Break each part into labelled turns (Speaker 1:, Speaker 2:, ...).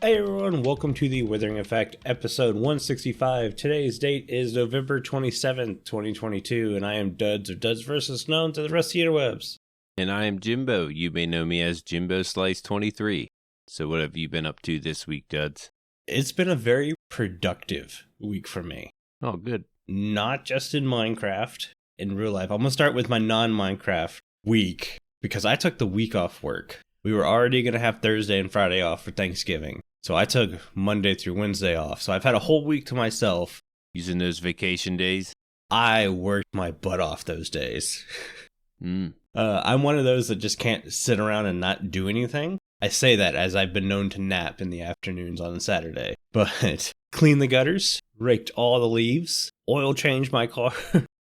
Speaker 1: Hey everyone, welcome to the Withering Effect, episode 165. Today's date is November 27th, 2022, and I am Duds or Duds versus known to the rest of the interwebs.
Speaker 2: And I am Jimbo. You may know me as Jimbo Slice 23. So what have you been up to this week, Duds?
Speaker 1: It's been a very productive week for me.
Speaker 2: Oh, good.
Speaker 1: Not just in Minecraft, in real life. I'm going to start with my non-Minecraft week, because I took the week off work. We were already going to have Thursday and Friday off for Thanksgiving. So I took Monday through Wednesday off. So I've had a whole week to myself.
Speaker 2: Using those vacation days?
Speaker 1: I worked my butt off those days. I'm one of those that just can't sit around and not do anything. I say that as I've been known to nap in the afternoons on Saturday. But clean the gutters, raked all the leaves, oil changed my car,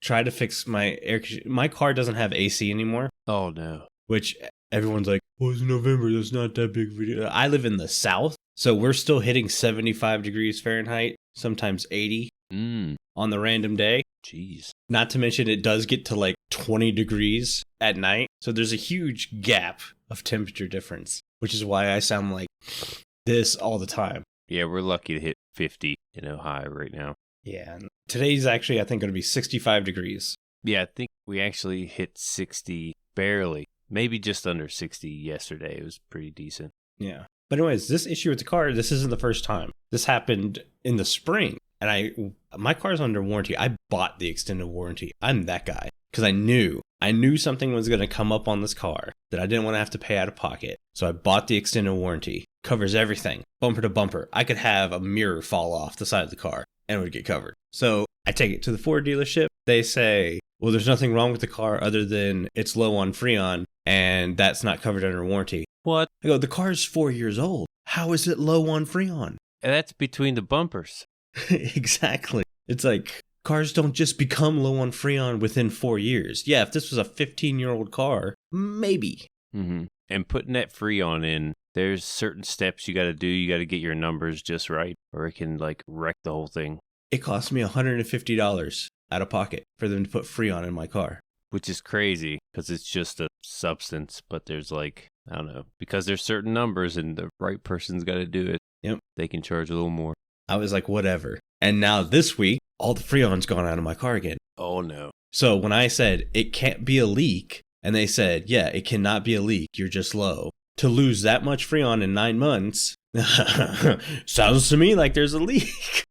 Speaker 1: tried to fix my air conditioning. My car doesn't have AC anymore.
Speaker 2: Oh, no.
Speaker 1: Which everyone's like, well, it's November, that's not that big of a deal. I live in the South, so we're still hitting 75 degrees Fahrenheit, sometimes 80 on the random day.
Speaker 2: Jeez.
Speaker 1: Not to mention it does get to like 20 degrees at night, so there's a huge gap of temperature difference, which is why I sound like this all the time.
Speaker 2: Yeah, we're lucky to hit 50 in Ohio right now.
Speaker 1: Yeah, today's actually, I think, going to be 65 degrees.
Speaker 2: Yeah, I think we actually hit 60 barely. Maybe just under 60 yesterday. It was pretty decent.
Speaker 1: Yeah. But anyways, this issue with the car, this isn't the first time. This happened in the spring, and my car's under warranty. I bought the extended warranty. I'm that guy. Because I knew something was going to come up on this car that I didn't want to have to pay out of pocket. So I bought the extended warranty. Covers everything, bumper to bumper. I could have a mirror fall off the side of the car, and it would get covered. So I take it to the Ford dealership. They say, well, there's nothing wrong with the car other than it's low on Freon, and that's not covered under warranty.
Speaker 2: What?
Speaker 1: I go, the car's 4 years old. How is it low on Freon?
Speaker 2: And that's between the bumpers.
Speaker 1: Exactly. It's like, cars don't just become low on Freon within 4 years. Yeah, if this was a 15-year-old car, maybe.
Speaker 2: Mm-hmm. And putting that Freon in, there's certain steps you got to do. You got to get your numbers just right, or it can like wreck the whole thing.
Speaker 1: It cost me $150 out of pocket for them to put Freon in my car.
Speaker 2: Which is crazy because it's just a substance, but there's like, I don't know, because there's certain numbers and the right person's got to do it.
Speaker 1: Yep.
Speaker 2: They can charge a little more.
Speaker 1: I was like, whatever. And now this week, all the Freon's gone out of my car again.
Speaker 2: Oh, no.
Speaker 1: So when I said it can't be a leak, and they said, yeah, it cannot be a leak, you're just low. To lose that much Freon in 9 months, sounds to me like there's a leak.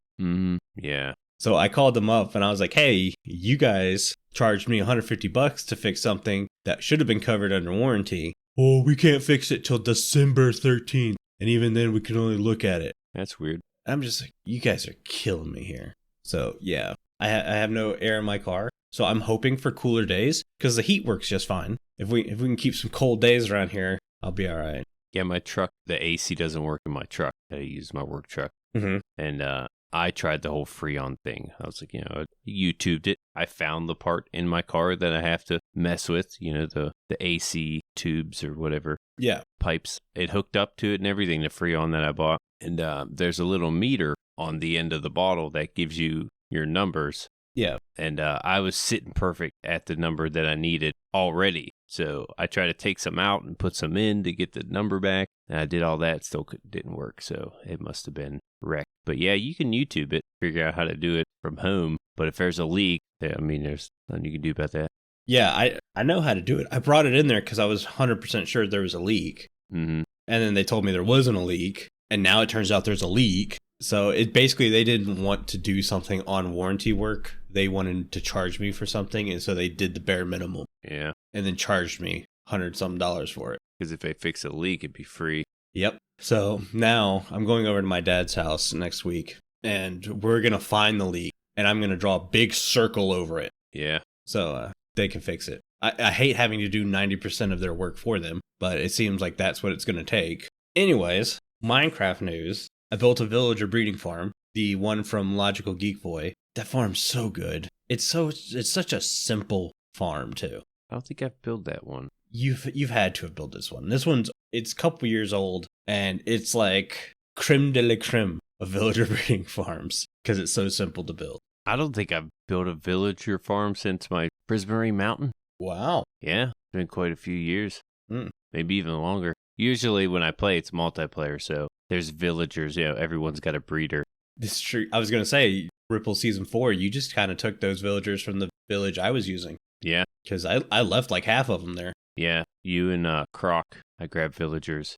Speaker 2: Yeah.
Speaker 1: So I called them up and I was like, hey, you guys charged me $150 to fix something that should have been covered under warranty. Oh, we can't fix it till December 13th. And even then we can only look at it.
Speaker 2: That's weird.
Speaker 1: I'm just like, you guys are killing me here. So yeah, I have no air in my car. So I'm hoping for cooler days because the heat works just fine. If we can keep some cold days around here, I'll be all right.
Speaker 2: Yeah, my truck, the AC doesn't work in my truck. I use my work truck. And I tried the whole Freon thing. I was like, I YouTubed it. I found the part in my car that I have to mess with, the AC tubes or whatever.
Speaker 1: Yeah.
Speaker 2: Pipes. It hooked up to it and everything, the Freon that I bought. And there's a little meter on the end of the bottle that gives you your numbers.
Speaker 1: Yeah.
Speaker 2: And I was sitting perfect at the number that I needed already. So I tried to take some out and put some in to get the number back. And I did all that. Still didn't work. So it must have been wrecked. But yeah, you can YouTube it, figure out how to do it from home. But if there's a leak, there's nothing you can do about that.
Speaker 1: Yeah, I know how to do it. I brought it in there because I was 100% sure there was a leak.
Speaker 2: Mm-hmm.
Speaker 1: And then they told me there wasn't a leak. And now it turns out there's a leak. So it basically, they didn't want to do something on warranty work. They wanted to charge me for something. And so they did the bare minimum.
Speaker 2: Yeah.
Speaker 1: And then charged me $100-some for it.
Speaker 2: Because if they fix a leak, it'd be free.
Speaker 1: Yep. So now I'm going over to my dad's house next week. And we're going to find the leak. And I'm going to draw a big circle over it.
Speaker 2: Yeah.
Speaker 1: So they can fix it. I hate having to do 90% of their work for them. But it seems like that's what it's going to take. Anyways, Minecraft news. I built a villager breeding farm, the one from Logical Geek Boy. That farm's so good. It's such a simple farm too.
Speaker 2: I don't think I've built that one.
Speaker 1: You've had to have built this one. It's a couple years old, and it's like creme de la creme of villager breeding farms because it's so simple to build.
Speaker 2: I don't think I've built a villager farm since my Prismarine Mountain.
Speaker 1: Wow.
Speaker 2: Yeah, it's been quite a few years. Maybe even longer. Usually when I play, it's multiplayer, so there's villagers. You know, everyone's got a breeder.
Speaker 1: This is true. I was going to say, Ripple Season 4, you just kind of took those villagers from the village I was using.
Speaker 2: Yeah.
Speaker 1: Because I left like half of them there.
Speaker 2: Yeah, you and Croc, I grabbed villagers,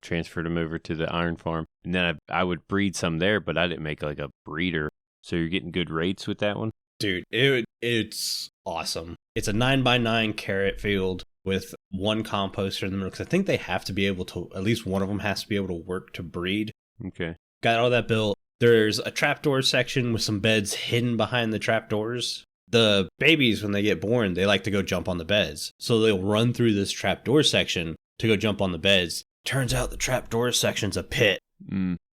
Speaker 2: transferred them over to the iron farm. And then I would breed some there, but I didn't make like a breeder. So you're getting good rates with that one?
Speaker 1: Dude, it's awesome. It's a 9x9 carrot field with one composter in the middle, because I think they have to be able to, at least one of them has to be able to work to breed.
Speaker 2: Okay.
Speaker 1: Got all that built. There's a trapdoor section with some beds hidden behind the trapdoors. The babies, when they get born, they like to go jump on the beds. So they'll run through this trapdoor section to go jump on the beds. Turns out the trapdoor section's a pit.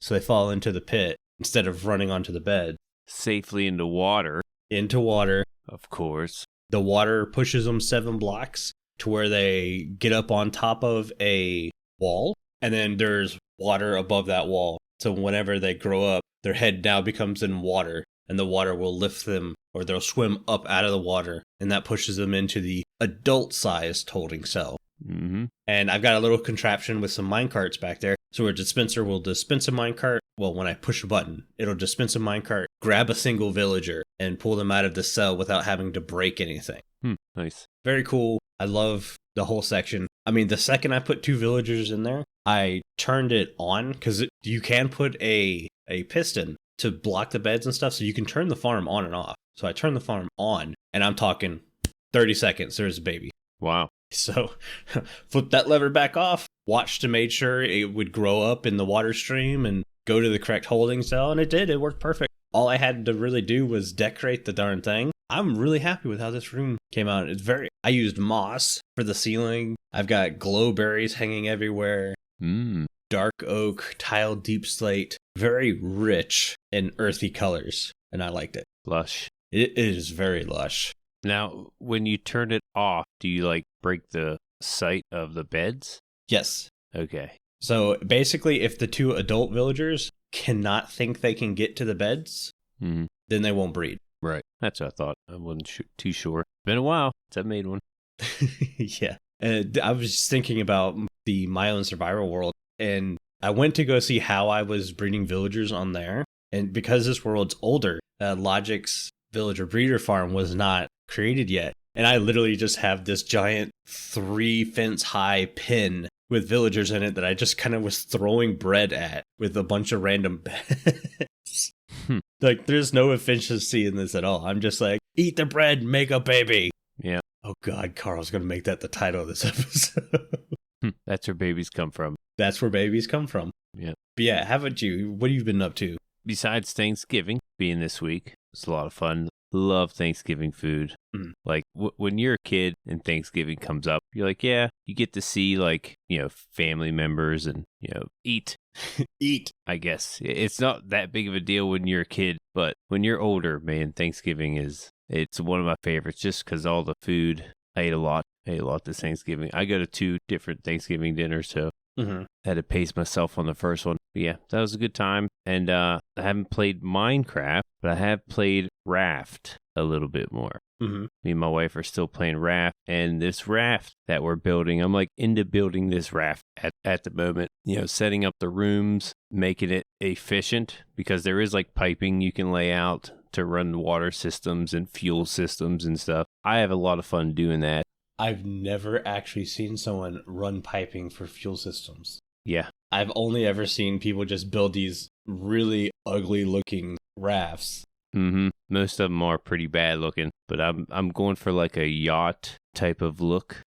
Speaker 1: So they fall into the pit instead of running onto the bed.
Speaker 2: Safely into water.
Speaker 1: Into water.
Speaker 2: Of course.
Speaker 1: The water pushes them 7 blocks to where they get up on top of a wall. And then there's water above that wall. So whenever they grow up, their head now becomes in water. And the water will lift them, or they'll swim up out of the water. And that pushes them into the adult-sized holding cell.
Speaker 2: Mm-hmm.
Speaker 1: And I've got a little contraption with some minecarts back there. So a dispenser will dispense a minecart. Well, when I push a button, it'll dispense a minecart, grab a single villager, and pull them out of the cell without having to break anything.
Speaker 2: Nice.
Speaker 1: Very cool. I love the whole section. I mean, the second I put 2 villagers in there, I turned it on, because you can put a piston to block the beds and stuff, so you can turn the farm on and off. So I turned the farm on, and I'm talking 30 seconds, there's a baby.
Speaker 2: Wow.
Speaker 1: So flip that lever back off, watch to make sure it would grow up in the water stream and go to the correct holding cell, and it did. It worked perfect. All I had to really do was decorate the darn thing. I'm really happy with how this room came out. I used moss for the ceiling. I've got glow berries hanging everywhere. Dark oak, tiled deep slate. Very rich and earthy colors, and I liked it.
Speaker 2: Lush.
Speaker 1: It is very lush.
Speaker 2: Now, when you turn it off, do you like break the sight of the beds?
Speaker 1: Yes.
Speaker 2: Okay.
Speaker 1: So basically, if the 2 adult villagers cannot think they can get to the beds, then they won't breed.
Speaker 2: Right. That's what I thought. I wasn't too sure. Been a while since I made one.
Speaker 1: Yeah. I was just thinking about the My Own Survival World, and I went to go see how I was breeding villagers on there. And because this world's older, Logic's villager breeder farm was not created yet. And I literally just have this giant 3 fence high pen with villagers in it that I just kind of was throwing bread at with a bunch of random beds. Like, there's no efficiency in this at all. I'm just like, eat the bread, make a baby.
Speaker 2: Yeah.
Speaker 1: Oh God, Carl's going to make that the title of this episode.
Speaker 2: That's where babies come from.
Speaker 1: That's where babies come from.
Speaker 2: Yeah.
Speaker 1: But yeah, how about you? What have you been up to?
Speaker 2: Besides Thanksgiving being this week, it's a lot of fun. Love Thanksgiving food. Like when you're a kid and Thanksgiving comes up, you're like, yeah, you get to see like, family members and, eat.
Speaker 1: Eat.
Speaker 2: I guess it's not that big of a deal when you're a kid, but when you're older, man, Thanksgiving it's one of my favorites just because all the food. I ate a lot this Thanksgiving. I go to 2 different Thanksgiving dinners, so I had to pace myself on the first one. But yeah, that was a good time. And I haven't played Minecraft, but I have played Raft a little bit more. Me and my wife are still playing Raft, and this raft that we're building, I'm like into building this raft at the moment, setting up the rooms, making it efficient, because there is like piping you can lay out to run water systems and fuel systems and stuff. I have a lot of fun doing that.
Speaker 1: I've never actually seen someone run piping for fuel systems.
Speaker 2: Yeah.
Speaker 1: I've only ever seen people just build these really ugly looking rafts.
Speaker 2: Most of them are pretty bad looking, but I'm going for like a yacht type of look.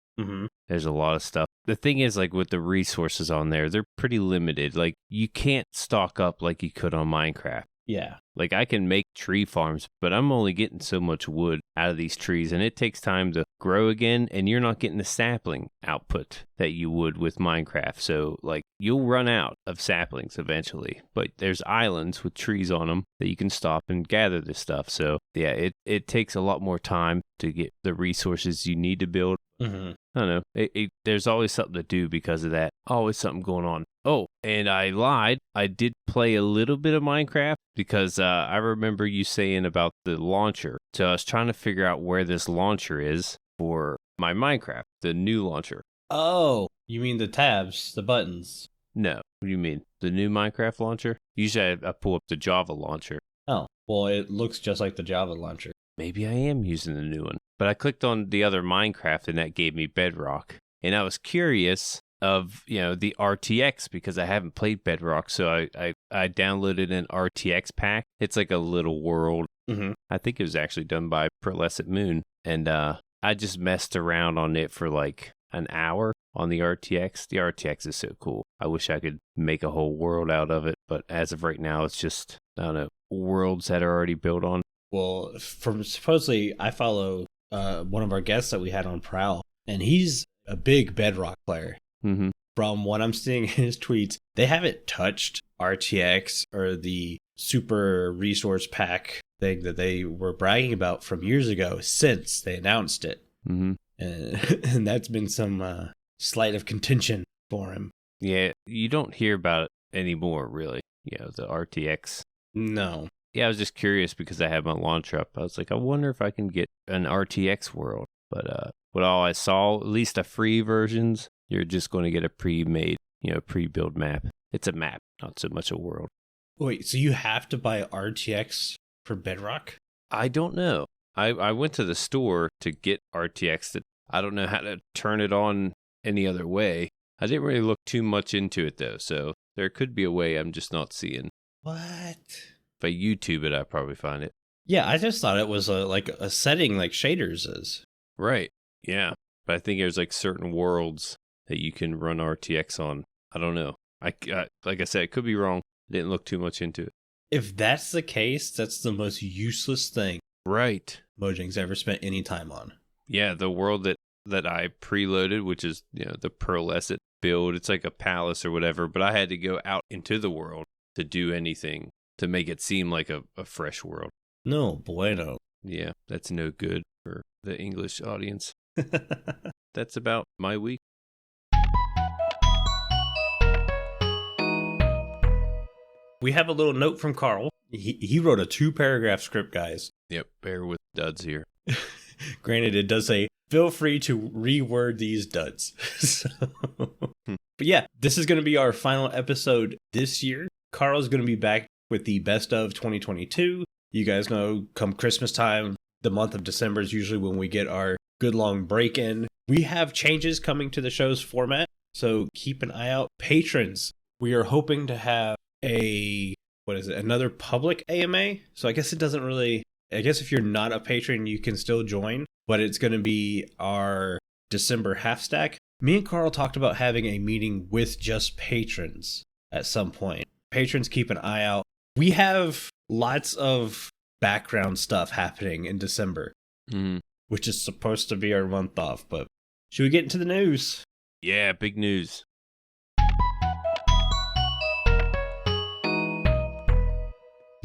Speaker 2: There's a lot of stuff. The thing is, like with the resources on there, they're pretty limited. Like you can't stock up like you could on Minecraft.
Speaker 1: Yeah.
Speaker 2: Like I can make tree farms, but I'm only getting so much wood out of these trees, and it takes time to grow again, and you're not getting the sapling output that you would with Minecraft. So like you'll run out of saplings eventually, but there's islands with trees on them that you can stop and gather this stuff. So yeah, it takes a lot more time to get the resources you need to build. I don't know. There's always something to do because of that. Always something going on. Oh, and I lied. I did play a little bit of Minecraft because I remember you saying about the launcher. So I was trying to figure out where this launcher is for my Minecraft, the new launcher.
Speaker 1: Oh, you mean the tabs, the buttons.
Speaker 2: No. What do you mean? The new Minecraft launcher? Usually I pull up the Java launcher.
Speaker 1: Oh, well, it looks just like the Java launcher.
Speaker 2: Maybe I am using the new one. But I clicked on the other Minecraft and that gave me Bedrock. And I was curious of, the RTX because I haven't played Bedrock. So I downloaded an RTX pack. It's like a little world.
Speaker 1: Mm-hmm.
Speaker 2: I think it was actually done by Pearlescent Moon. And I just messed around on it for like an hour on the RTX. The RTX is so cool. I wish I could make a whole world out of it. But as of right now, it's just, I don't know, worlds that are already built on.
Speaker 1: Well, supposedly I follow one of our guests that we had on Prowl, and he's a big Bedrock player.
Speaker 2: Mm-hmm.
Speaker 1: From what I'm seeing in his tweets, they haven't touched RTX or the super resource pack thing that they were bragging about from years ago since they announced it.
Speaker 2: Mm-hmm.
Speaker 1: And that's been some slight of contention for him.
Speaker 2: Yeah, you don't hear about it anymore, really. The RTX.
Speaker 1: No.
Speaker 2: Yeah, I was just curious because I have my launcher up. I was like, I wonder if I can get an RTX world. But what all I saw, at least the free versions, you're just going to get a pre-made, pre-built map. It's a map, not so much a world.
Speaker 1: Wait, so you have to buy RTX for Bedrock?
Speaker 2: I don't know. I went to the store to get RTX. I don't know how to turn it on any other way. I didn't really look too much into it, though, so there could be a way I'm just not seeing.
Speaker 1: What?
Speaker 2: If I YouTube it, I'd probably find it.
Speaker 1: Yeah, I just thought it was like a setting like shaders is.
Speaker 2: Right. Yeah. But I think there's like certain worlds that you can run RTX on. I don't know. Like I said, I could be wrong. I didn't look too much into it.
Speaker 1: If that's the case, that's the most useless thing
Speaker 2: Right.
Speaker 1: Mojang's ever spent any time on.
Speaker 2: Yeah, the world that I preloaded, which is, the pearlescent build, it's like a palace or whatever, but I had to go out into the world to do anything to make it seem like a fresh world.
Speaker 1: No bueno.
Speaker 2: Yeah, that's no good for the English audience. That's about my week.
Speaker 1: We have a little note from Carl. He wrote a 2-paragraph script, guys.
Speaker 2: Yep, bear with duds here.
Speaker 1: Granted, it does say, feel free to reword these duds. But yeah, this is going to be our final episode this year. Carl's going to be back with the best of 2022. You guys know, come Christmas time, the month of December is usually when we get our good long break in. We have changes coming to the show's format, so keep an eye out. Patrons, we are hoping to have another public AMA? So I guess it doesn't really, I guess if you're not a patron, you can still join, but it's going to be our December half stack. Me and Carl talked about having a meeting with just patrons at some point. Patrons, keep an eye out. We have lots of background stuff happening in December, which is supposed to be our month off, but should we get into the news?
Speaker 2: Yeah, big news.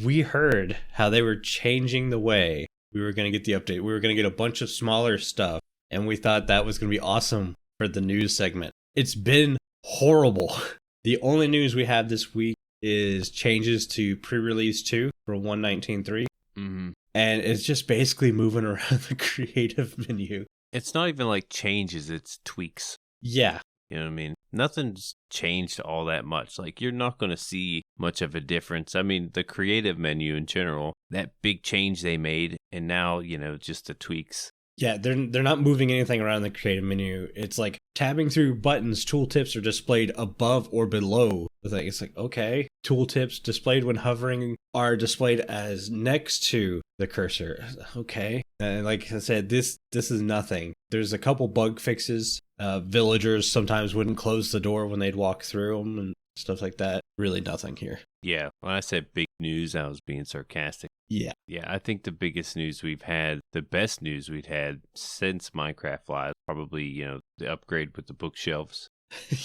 Speaker 1: We heard how they were changing the way we were going to get the update. We were going to get a bunch of smaller stuff, and we thought that was going to be awesome for the news segment. It's been horrible. The only news we have this week is changes to pre-release 2 for 1.19.3.
Speaker 2: Mm-hmm.
Speaker 1: And it's just basically moving around the creative menu.
Speaker 2: It's not even like changes, it's tweaks.
Speaker 1: Yeah.
Speaker 2: You know what I mean? Nothing's changed all that much. Like, you're not going to see much of a difference. I mean, the creative menu in general, that big change they made, and now, just the tweaks.
Speaker 1: Yeah, they're not moving anything around the creative menu. It's like tabbing through buttons, tooltips are displayed above or below. It's like, okay, tooltips displayed when hovering are displayed as next to the cursor. Okay. And like I said, this is nothing. There's a couple bug fixes. Villagers sometimes wouldn't close the door when they'd walk through them and stuff like that. Really nothing here.
Speaker 2: Yeah, when I said big news, I was being sarcastic.
Speaker 1: Yeah.
Speaker 2: Yeah, I think the biggest news we've had, the best news we've had since Minecraft Live, probably, the upgrade with the bookshelves.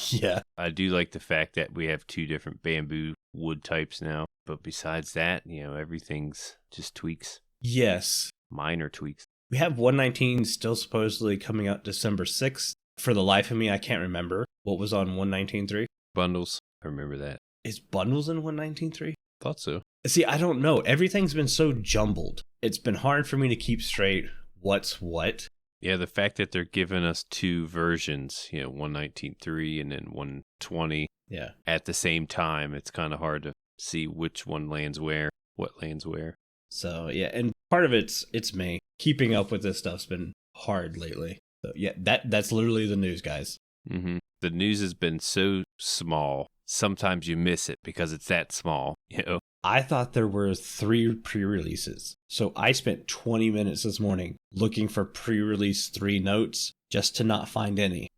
Speaker 1: Yeah.
Speaker 2: I do like the fact that we have 2 different bamboo wood types now. But besides that, everything's just tweaks.
Speaker 1: Yes.
Speaker 2: Minor tweaks.
Speaker 1: We have 1.19 still supposedly coming out December 6th. For the life of me, I can't remember what was on 1.19.3.
Speaker 2: Bundles. I remember that.
Speaker 1: Is bundles in 1.19.3?
Speaker 2: Thought so.
Speaker 1: See, I don't know. Everything's been so jumbled. It's been hard for me to keep straight what's what.
Speaker 2: Yeah, the fact that they're giving us 2 versions, 1.19.3 and then 1.20.
Speaker 1: Yeah.
Speaker 2: at the same time. It's kind of hard to see which one lands where, what lands where.
Speaker 1: So, yeah, and part of it's me. Keeping up with this stuff's been hard lately. So, yeah, that's literally the news, guys.
Speaker 2: Mm-hmm. The news has been so small. Sometimes you miss it because it's that small, you know?
Speaker 1: I thought there were 3 pre-releases. So I spent 20 minutes this morning looking for pre-release 3 notes just to not find any.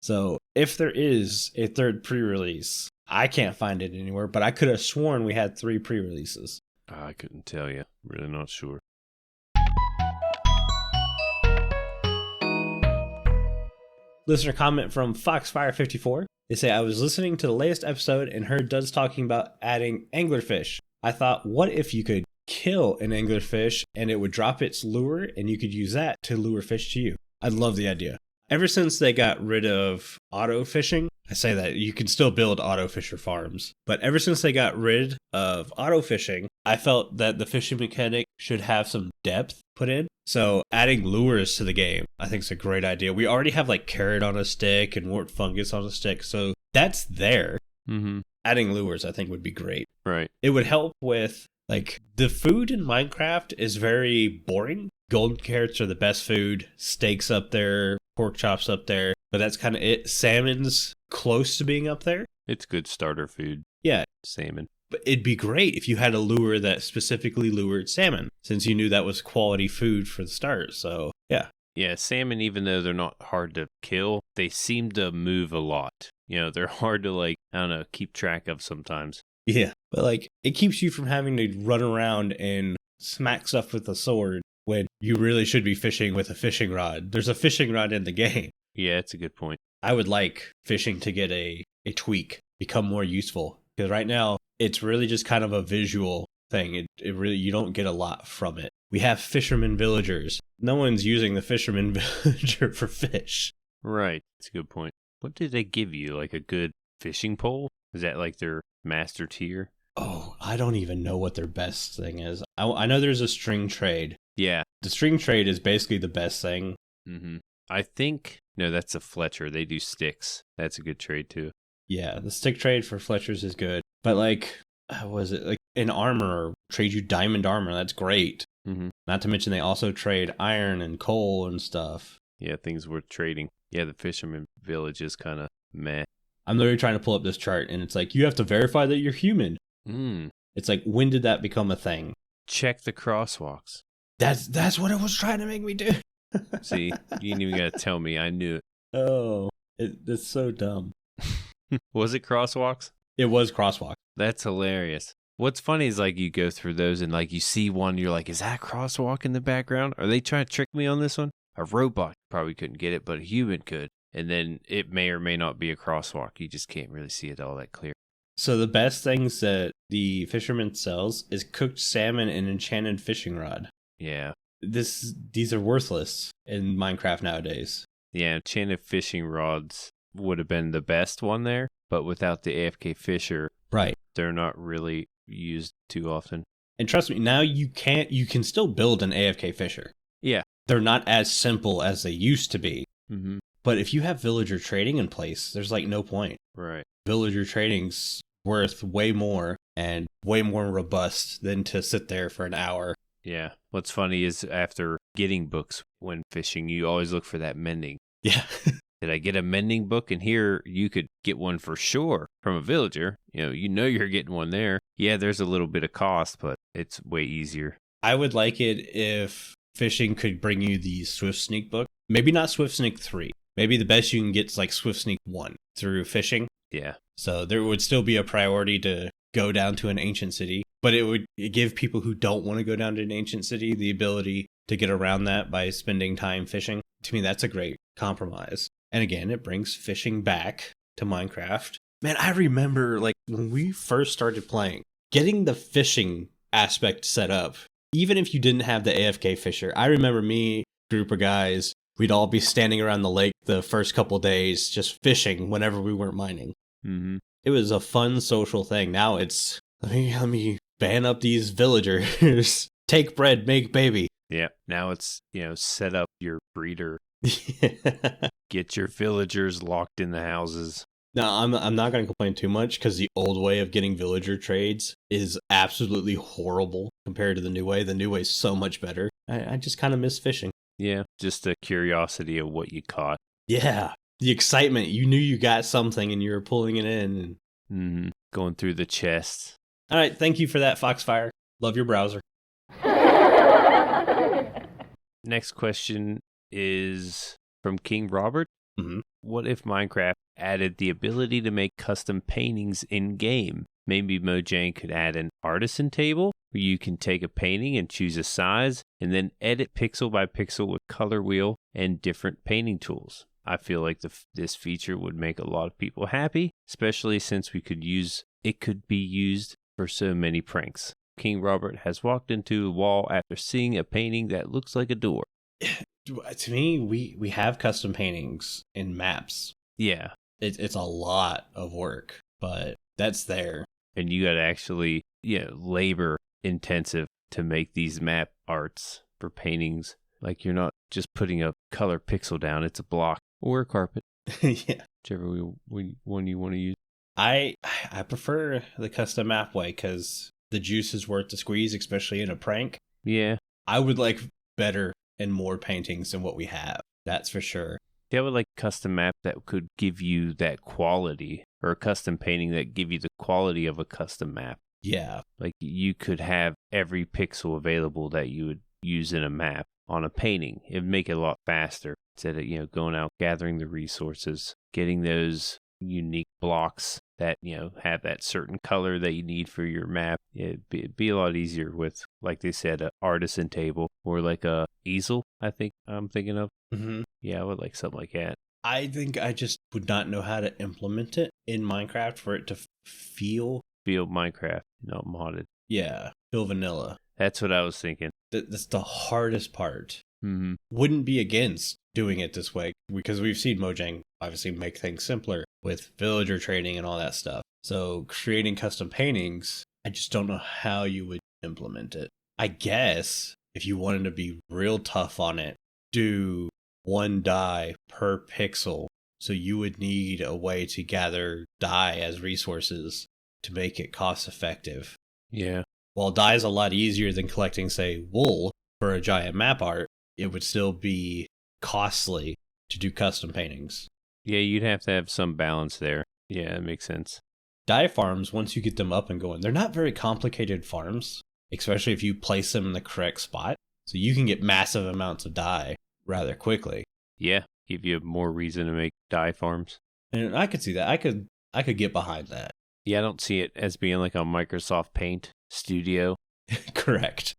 Speaker 1: So if there is a 3rd pre-release, I can't find it anywhere, but I could have sworn we had 3 pre-releases.
Speaker 2: I couldn't tell you. Really not sure.
Speaker 1: Listener comment from Foxfire54. They say, I was listening to the latest episode and heard Duds talking about adding anglerfish. I thought, what if you could kill an anglerfish and it would drop its lure and you could use that to lure fish to you? I love the idea. Ever since they got rid of auto fishing, I say that you can still build auto fisher farms, but ever since they got rid of auto fishing, I felt that the fishing mechanic should have some depth put in. So adding lures to the game, I think is a great idea. We already have like carrot on a stick and wart fungus on a stick, so that's there.
Speaker 2: Mm-hmm.
Speaker 1: Adding lures, I think, would be great.
Speaker 2: Right.
Speaker 1: It would help with, like, the food in Minecraft is very boring. Golden carrots are the best food. Steaks up there, pork chops up there, but that's kind of it. Salmon's close to being up there.
Speaker 2: It's good starter food.
Speaker 1: Yeah.
Speaker 2: Salmon.
Speaker 1: But it'd be great if you had a lure that specifically lured salmon, since you knew that was quality food for the start. So, yeah.
Speaker 2: Yeah, salmon, even though they're not hard to kill, they seem to move a lot. You know, they're hard to, like, I don't know, keep track of sometimes.
Speaker 1: Yeah. But, like, it keeps you from having to run around and smack stuff with a sword when you really should be fishing with a fishing rod. There's a fishing rod in the game.
Speaker 2: Yeah, it's a good point.
Speaker 1: I would like fishing to get a tweak, become more useful. Because right now, it's really just kind of a visual thing. It really, you don't get a lot from it. We have fisherman villagers. No one's using the fisherman villager for fish.
Speaker 2: Right. That's a good point. What did they give you? Like a good fishing pole? Is that like their master tier?
Speaker 1: Oh, I don't even know what their best thing is. I know there's a string trade.
Speaker 2: Yeah.
Speaker 1: The string trade is basically the best thing.
Speaker 2: Mm-hmm. I think, no, that's a Fletcher. They do sticks. That's a good trade too.
Speaker 1: Yeah, the stick trade for Fletchers is good. But like, was it like in armor, trade you diamond armor? That's great.
Speaker 2: Mm-hmm.
Speaker 1: Not to mention they also trade iron and coal and stuff.
Speaker 2: Yeah, things worth trading. Yeah, the fisherman village is kind of meh.
Speaker 1: I'm literally trying to pull up this chart and it's like, you have to verify that you're human. It's like, when did that become a thing?
Speaker 2: Check the crosswalks.
Speaker 1: That's what it was trying to make me do.
Speaker 2: See, you didn't even got to tell me. I knew it.
Speaker 1: Oh, it's so dumb.
Speaker 2: Was it crosswalks?
Speaker 1: It was crosswalk.
Speaker 2: That's hilarious. What's funny is like you go through those and like you see one, you're like, is that a crosswalk in the background? Are they trying to trick me on this one? A robot probably couldn't get it, but a human could. And then it may or may not be a crosswalk. You just can't really see it all that clear.
Speaker 1: So the best things that the fisherman sells is cooked salmon and enchanted fishing rod.
Speaker 2: Yeah.
Speaker 1: These are worthless in Minecraft nowadays.
Speaker 2: Yeah, enchanted fishing rods would have been the best one there, but without the AFK fisher,
Speaker 1: right,
Speaker 2: they're not really used too often.
Speaker 1: And trust me, now you can still build an AFK fisher.
Speaker 2: Yeah.
Speaker 1: They're not as simple as they used to be.
Speaker 2: Mm-hmm.
Speaker 1: But if you have villager trading in place, there's like no point.
Speaker 2: Right.
Speaker 1: Villager trading's worth way more and way more robust than to sit there for an hour.
Speaker 2: Yeah. What's funny is after getting books when fishing, you always look for that mending.
Speaker 1: Yeah.
Speaker 2: Did I get a mending book? And here you could get one for sure from a villager. You know you're getting one there. Yeah, there's a little bit of cost, but it's way easier.
Speaker 1: I would like it if fishing could bring you the Swift Sneak book. Maybe not Swift Sneak 3. Maybe the best you can get is like Swift Sneak 1 through fishing.
Speaker 2: Yeah.
Speaker 1: So there would still be a priority to go down to an ancient city, but it would give people who don't want to go down to an ancient city the ability to get around that by spending time fishing. To me, that's a great compromise. And again, it brings fishing back to Minecraft. Man, I remember like when we first started playing, getting the fishing aspect set up, even if you didn't have the AFK fisher. I remember me, group of guys, we'd all be standing around the lake the first couple days just fishing whenever we weren't mining.
Speaker 2: Mm-hmm.
Speaker 1: It was a fun social thing. Now it's, let me ban up these villagers. Take bread, make baby.
Speaker 2: Yeah. Now it's, set up your breeder.
Speaker 1: Yeah.
Speaker 2: Get your villagers locked in the houses.
Speaker 1: Now, I'm not going to complain too much because the old way of getting villager trades is absolutely horrible compared to the new way. The new way is so much better. I just kind of miss fishing.
Speaker 2: Yeah, just the curiosity of what you caught.
Speaker 1: Yeah, the excitement. You knew you got something and you were pulling it in.
Speaker 2: Going through the chests.
Speaker 1: All right, thank you for that, Foxfire. Love your browser.
Speaker 2: Next question is from KingRobert.
Speaker 1: Mm-hmm.
Speaker 2: What if Minecraft added the ability to make custom paintings in-game? Maybe Mojang could add an Artisan Table where you can take a painting and choose a size and then edit pixel by pixel with color wheel and different painting tools. I feel like this feature would make a lot of people happy, especially since it could be used for so many pranks. KingRobert has walked into a wall after seeing a painting that looks like a door.
Speaker 1: To me, we have custom paintings in maps.
Speaker 2: Yeah.
Speaker 1: It's a lot of work, but that's there.
Speaker 2: And you got to actually, labor intensive to make these map arts for paintings. Like you're not just putting a color pixel down, it's a block or a carpet.
Speaker 1: Yeah.
Speaker 2: Whichever one you want to use.
Speaker 1: I prefer the custom map way because the juice is worth the squeeze, especially in a prank.
Speaker 2: Yeah.
Speaker 1: I would like better and more paintings than what we have. That's for sure.
Speaker 2: Yeah, I would like a custom map that could give you that quality, or a custom painting that give you the quality of a custom map.
Speaker 1: Yeah.
Speaker 2: Like you could have every pixel available that you would use in a map on a painting. It would make it a lot faster instead of, going out, gathering the resources, getting those unique blocks that, have that certain color that you need for your map. It'd be a lot easier with, like they said, an artisan table or like a easel, I think I'm thinking of.
Speaker 1: Mm-hmm.
Speaker 2: Yeah, I would like something like that.
Speaker 1: I think I just would not know how to implement it in Minecraft for it to feel
Speaker 2: Minecraft, not modded.
Speaker 1: Yeah, feel vanilla.
Speaker 2: That's what I was thinking.
Speaker 1: That's the hardest part.
Speaker 2: Mm-hmm.
Speaker 1: Wouldn't be against doing it this way because we've seen Mojang obviously make things simpler with villager trading and all that stuff. So creating custom paintings, I just don't know how you would implement it. I guess if you wanted to be real tough on it, do one dye per pixel. So you would need a way to gather dye as resources to make it cost effective.
Speaker 2: Yeah.
Speaker 1: While dye is a lot easier than collecting, say, wool for a giant map art, it would still be costly to do custom paintings.
Speaker 2: Yeah, you'd have to have some balance there. Yeah, that makes sense.
Speaker 1: Dye farms, once you get them up and going, they're not very complicated farms, especially if you place them in the correct spot. So you can get massive amounts of dye rather quickly.
Speaker 2: Yeah, give you more reason to make dye farms.
Speaker 1: And I could see that. I could get behind that.
Speaker 2: Yeah, I don't see it as being like a Microsoft Paint studio.
Speaker 1: Correct.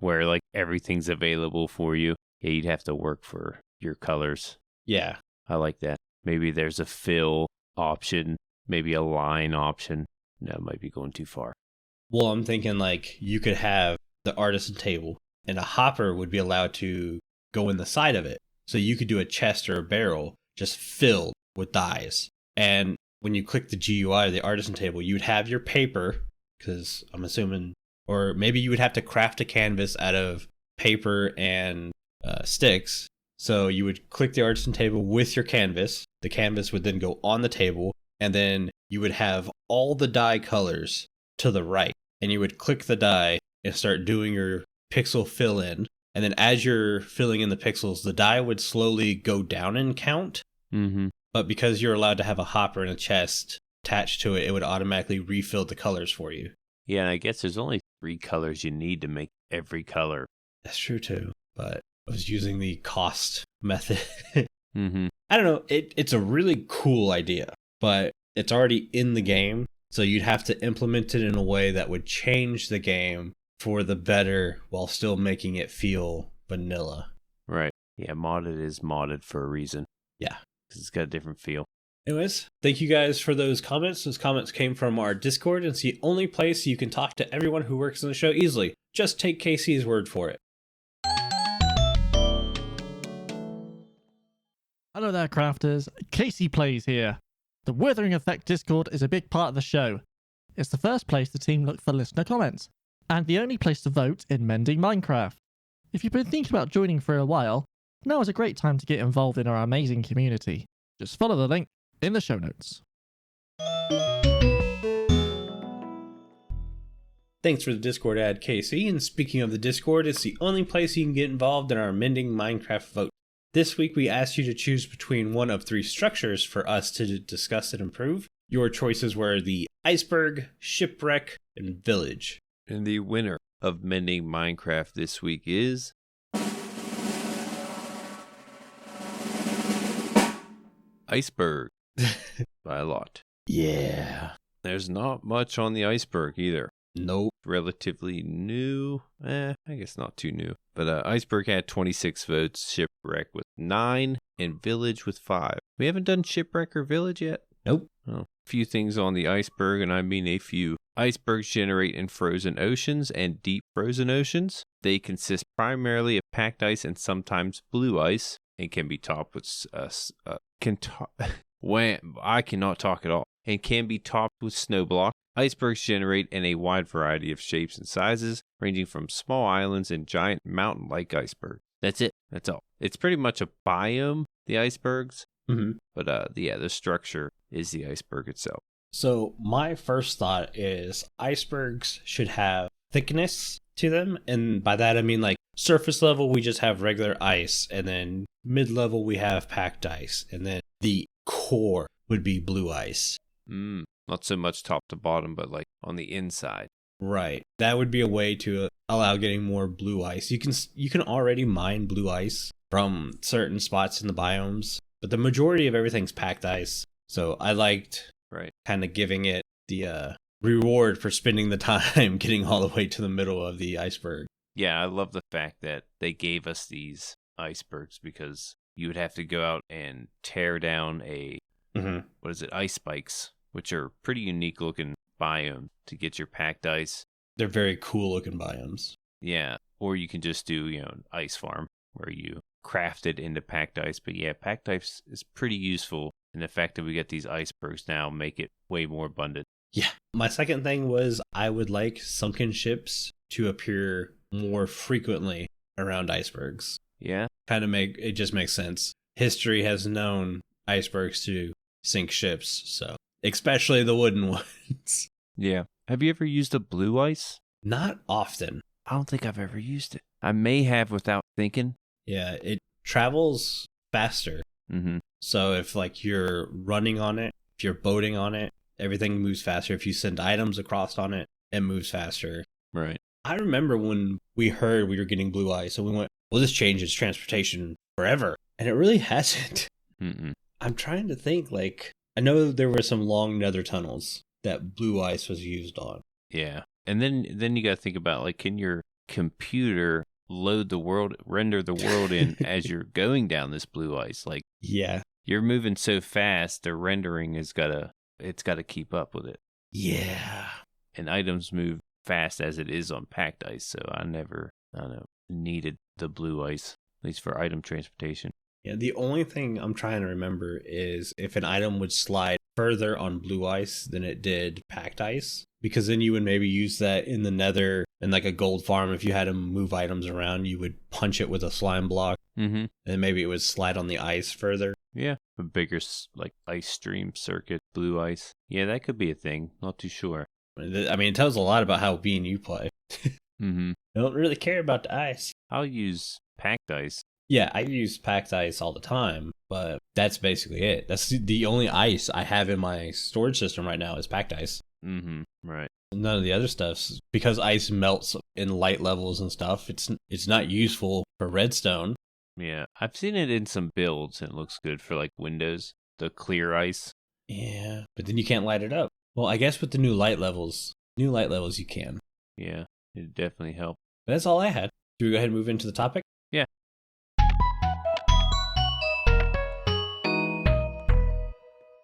Speaker 2: Where like everything's available for you. Yeah, you'd have to work for your colors.
Speaker 1: Yeah.
Speaker 2: I like that. Maybe there's a fill option, maybe a line option. No, it might be going too far.
Speaker 1: Well, I'm thinking like you could have the artisan table and a hopper would be allowed to go in the side of it. So you could do a chest or a barrel just filled with dyes. And when you click the GUI or the artisan table, you'd have your paper, because I'm assuming, or maybe you would have to craft a canvas out of paper and sticks. So you would click the artisan table with your canvas. The canvas would then go on the table, and then you would have all the dye colors to the right. And you would click the dye and start doing your pixel fill in. And then as you're filling in the pixels, the dye would slowly go down in count.
Speaker 2: Mm-hmm.
Speaker 1: But because you're allowed to have a hopper and a chest attached to it, it would automatically refill the colors for you.
Speaker 2: Yeah, and I guess there's only 3 colors you need to make every color.
Speaker 1: That's true too, but I was using the cost method.
Speaker 2: Mm-hmm.
Speaker 1: I don't know, it's a really cool idea, but it's already in the game, so you'd have to implement it in a way that would change the game for the better while still making it feel vanilla.
Speaker 2: Right. Yeah, modded is modded for a reason.
Speaker 1: Yeah.
Speaker 2: It's got a different feel.
Speaker 1: Anyways, thank you guys for those comments. Those comments came from our Discord, and it's the only place you can talk to everyone who works on the show easily. Just take Casey's word for it.
Speaker 3: Hello there, crafters. Casey Plays here. The Withering Effect Discord is a big part of the show. It's the first place the team look for listener comments, and the only place to vote in mending Minecraft. If you've been thinking about joining for a while, now is a great time to get involved in our amazing community. Just follow the link in the show notes.
Speaker 1: Thanks for the Discord ad, Casey. And speaking of the Discord, it's the only place you can get involved in our Mending Minecraft vote. This week we asked you to choose between one of 3 structures for us to discuss and improve. Your choices were the iceberg, shipwreck, and village.
Speaker 2: And the winner of Mending Minecraft this week is... iceberg. By a lot.
Speaker 1: Yeah.
Speaker 2: There's not much on the iceberg either.
Speaker 1: Nope.
Speaker 2: Relatively new. I guess not too new. But iceberg had 26 votes, shipwreck with 9, and village with 5. We haven't done shipwreck or village yet?
Speaker 1: Nope.
Speaker 2: Oh. A few things on the iceberg, and I mean a few. Icebergs generate in frozen oceans and deep frozen oceans. They consist primarily of packed ice and sometimes blue ice, and can be topped with I cannot talk at all. And can be topped with snow block. Icebergs generate in a wide variety of shapes and sizes, ranging from small islands and giant mountain-like icebergs. That's it. That's all. It's pretty much a biome, the icebergs.
Speaker 1: Mm-hmm.
Speaker 2: But the structure is the iceberg itself.
Speaker 1: So my first thought is icebergs should have thickness to them. And by that I mean like surface level, we just have regular ice. And then mid-level, we have packed ice. And then the core would be blue ice.
Speaker 2: Not so much top to bottom, but like on the inside.
Speaker 1: Right. That would be a way to allow getting more blue ice. You can already mine blue ice from certain spots in the biomes, but the majority of everything's packed ice. So I liked kind of giving it the reward for spending the time getting all the way to the middle of the iceberg.
Speaker 2: Yeah, I love the fact that they gave us these icebergs because you would have to go out and tear down ice spikes, which are pretty unique looking biome to get your packed ice.
Speaker 1: They're very cool looking biomes.
Speaker 2: Yeah, or you can just do, an ice farm where you craft it into packed ice. But yeah, packed ice is pretty useful. And the fact that we get these icebergs now make it way more abundant.
Speaker 1: Yeah. My second thing was I would like sunken ships to appear more frequently around icebergs.
Speaker 2: Yeah.
Speaker 1: It just makes sense. History has known icebergs to sink ships, so especially the wooden ones.
Speaker 2: Yeah. Have you ever used a blue ice?
Speaker 1: Not often.
Speaker 2: I don't think I've ever used it. I may have without thinking.
Speaker 1: Yeah, it travels faster.
Speaker 2: Mm-hmm.
Speaker 1: So if like you're running on it, if you're boating on it, everything moves faster. If you send items across on it, it moves faster.
Speaker 2: Right.
Speaker 1: I remember when we heard we were getting blue ice, and we went, well, this changes transportation forever. And it really hasn't.
Speaker 2: Mm-mm.
Speaker 1: I'm trying to think, I know there were some long nether tunnels that blue ice was used on.
Speaker 2: Yeah. And then you got to think about, can your computer render the world in as you're going down this blue ice?
Speaker 1: Yeah.
Speaker 2: You're moving so fast, the rendering it's got to keep up with it.
Speaker 1: Yeah.
Speaker 2: And items move fast as it is on packed ice, so I needed the blue ice, at least for item transportation.
Speaker 1: Yeah, the only thing I'm trying to remember is if an item would slide further on blue ice than it did packed ice, because then you would maybe use that in the nether and like a gold farm. If you had to move items around, you would punch it with a slime block,
Speaker 2: and
Speaker 1: maybe it would slide on the ice further.
Speaker 2: Yeah, a bigger ice stream circuit, blue ice. Yeah, that could be a thing. Not too sure.
Speaker 1: I mean, it tells a lot about how you play.
Speaker 2: Mm-hmm.
Speaker 1: I don't really care about the ice.
Speaker 2: I'll use packed ice.
Speaker 1: Yeah, I use packed ice all the time, but that's basically it. That's the only ice I have in my storage system right now is packed ice.
Speaker 2: Mm-hmm. Right.
Speaker 1: None of the other stuff's because ice melts in light levels and stuff. It's not useful for redstone.
Speaker 2: Yeah, I've seen it in some builds and it looks good for Windows, the clear ice.
Speaker 1: Yeah, but then you can't light it up. Well, I guess with the new light levels you can.
Speaker 2: Yeah, it definitely helped.
Speaker 1: But that's all I had. Should we go ahead and move into the topic?
Speaker 2: Yeah.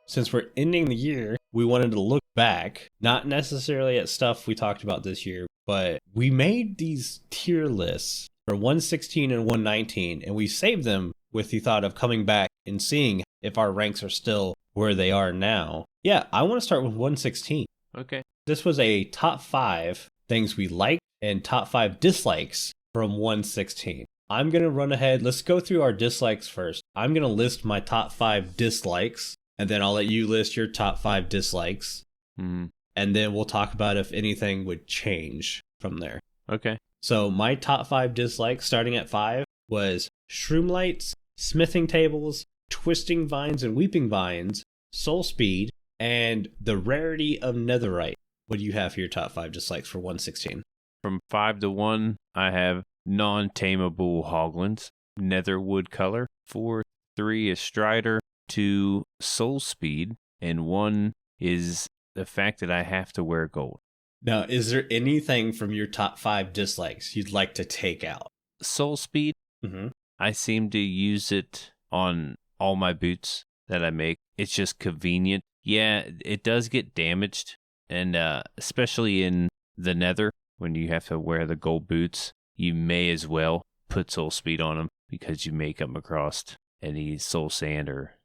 Speaker 1: Since we're ending the year, we wanted to look back, not necessarily at stuff we talked about this year, but we made these tier lists for 116 and 119, and we saved them with the thought of coming back and seeing if our ranks are still where they are now. Yeah, I want to start with 116.
Speaker 2: Okay.
Speaker 1: This was a top 5 things we liked and top 5 dislikes from 116. I'm going to run ahead. Let's go through our dislikes first. I'm going to list my top 5 dislikes, and then I'll let you list your top 5 dislikes.
Speaker 2: Mm.
Speaker 1: And then we'll talk about if anything would change from there.
Speaker 2: Okay.
Speaker 1: So my top 5 dislikes, starting at 5, was shroom lights, smithing tables, twisting vines and weeping vines, soul speed, and the rarity of netherite. What do you have for your top 5 dislikes for 116?
Speaker 2: From 5 to 1, I have non-tameable hoglins, netherwood color. 4, 3 is strider, 2 soul speed, and 1 is the fact that I have to wear gold.
Speaker 1: Now, is there anything from your top 5 dislikes you'd like to take out?
Speaker 2: Soul speed, I seem to use it on all my boots that I make. It's just convenient. Yeah, it does get damaged, and especially in the nether, when you have to wear the gold boots, you may as well put soul speed on them because you may come across any soul sand. Or